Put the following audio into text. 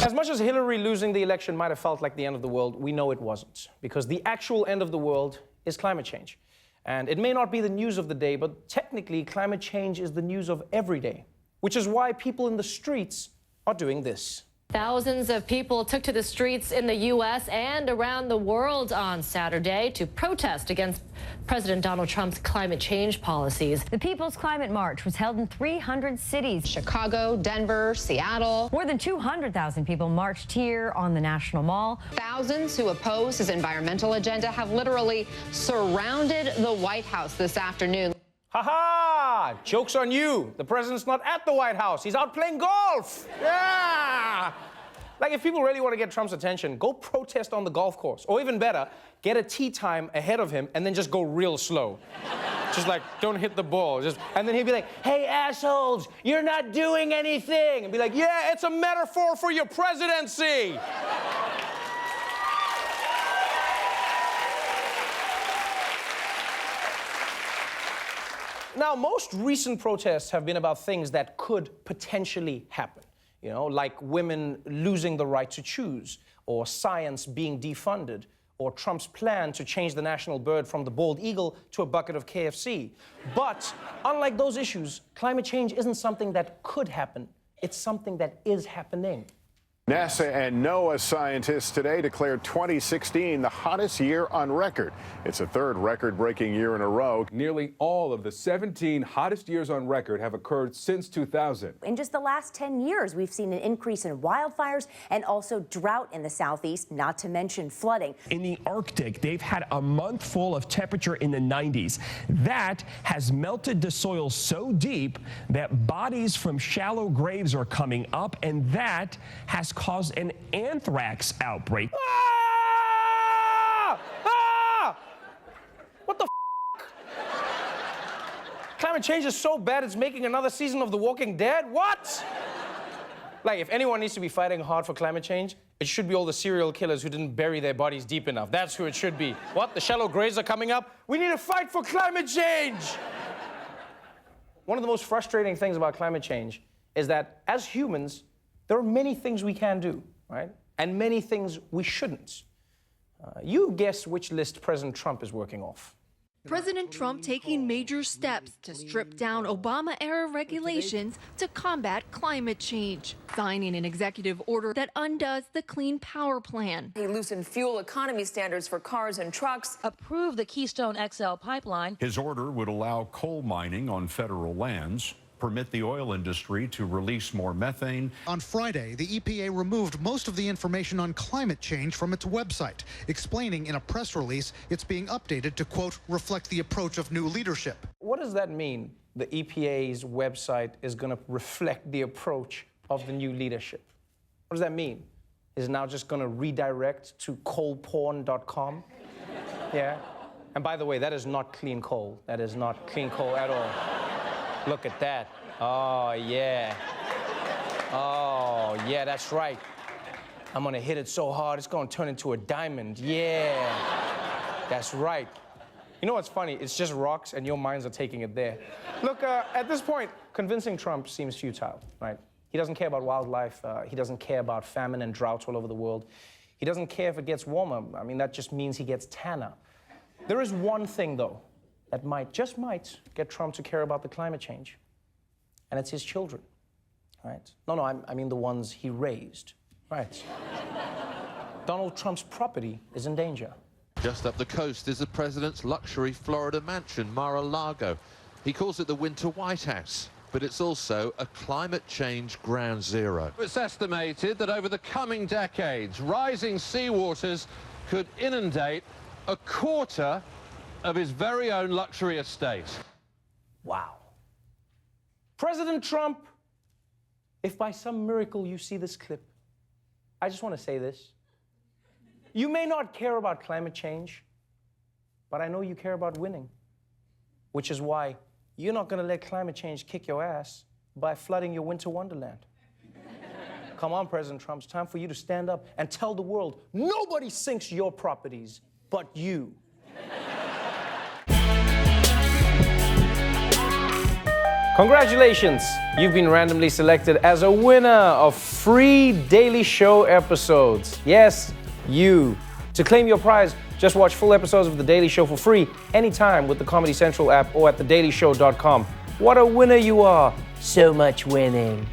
As much as Hillary losing the election might have felt like the end of the world, we know it wasn't, because the actual end of the world is climate change. And it may not be the news of the day, but technically climate change is the news of every day, which is why people in the streets are doing this. Thousands of people took to the streets in the U.S. and around the world on Saturday to protest against President Donald Trump's climate change policies. The People's Climate March was held in 300 cities. Chicago, Denver, Seattle. More than 200,000 people marched here on the National Mall. Thousands who oppose his environmental agenda have literally surrounded the White House this afternoon. Ha-ha! Joke's on you. The president's not at the White House. He's out playing golf. Yeah! Like, if people really want to get Trump's attention, go protest on the golf course. Or even better, get a tee time ahead of him and then just go real slow. Just like, don't hit the ball. And then he'd be like, hey, assholes, you're not doing anything. And be like, yeah, it's a metaphor for your presidency. Now, most recent protests have been about things that could potentially happen, you know, like women losing the right to choose, or science being defunded, or Trump's plan to change the national bird from the bald eagle to a bucket of KFC. But unlike those issues, climate change isn't something that could happen. It's something that is happening. NASA and NOAA scientists today declared 2016 the hottest year on record. It's a third record-breaking year in a row. Nearly all of the 17 hottest years on record have occurred since 2000. In just the last 10 years, we've seen an increase in wildfires and also drought in the southeast, not to mention flooding. In the Arctic, they've had a month full of temperature in the 90s. That has melted the soil so deep that bodies from shallow graves are coming up, and that has caused an anthrax outbreak. Ah! Ah! What the f***? Climate change is so bad it's making another season of The Walking Dead? What? Like, if anyone needs to be fighting hard for climate change, it should be all the serial killers who didn't bury their bodies deep enough. That's who it should be. What? The shallow graves are coming up? We need to fight for climate change! One of the most frustrating things about climate change is that, as humans, there are many things we can do, right? And many things we shouldn't. You guess which list President Trump is working off. President Trump taking major steps to strip down Obama-era regulations to combat climate change, signing an executive order that undoes the Clean Power Plan. He loosened fuel economy standards for cars and trucks, approved the Keystone XL pipeline. His order would allow coal mining on federal lands, permit the oil industry to release more methane. On Friday, the EPA removed most of the information on climate change from its website, explaining in a press release it's being updated to, quote, reflect the approach of new leadership. What does that mean? The EPA's website is going to reflect the approach of the new leadership. What does that mean? Is it now just going to redirect to coalporn.com? Yeah? And by the way, that is not clean coal. That is not clean coal at all. Look at that. Oh, yeah. Oh, yeah, that's right. I'm gonna hit it so hard, it's gonna turn into a diamond. Yeah. That's right. You know what's funny? It's just rocks and your minds are taking it there. Look, at this point, convincing Trump seems futile, right? He doesn't care about wildlife. He doesn't care about famine and droughts all over the world. He doesn't care if it gets warmer. I mean, that just means he gets tanner. There is one thing, though, that might, just might, get Trump to care about the climate change. And it's his children, right? No, I mean the ones he raised, right? Donald Trump's property is in danger. Just up the coast is the president's luxury Florida mansion, Mar-a-Lago. He calls it the Winter White House, but it's also a climate change ground zero. It's estimated that over the coming decades, rising seawaters could inundate a quarter of his very own luxury estate. Wow. President Trump, if by some miracle you see this clip, I just want to say this. You may not care about climate change, but I know you care about winning, which is why you're not going to let climate change kick your ass by flooding your winter wonderland. Come on, President Trump, it's time for you to stand up and tell the world nobody sinks your properties but you. Congratulations! You've been randomly selected as a winner of free Daily Show episodes. Yes, you. To claim your prize, just watch full episodes of The Daily Show for free anytime with the Comedy Central app or at thedailyshow.com. What a winner you are! So much winning.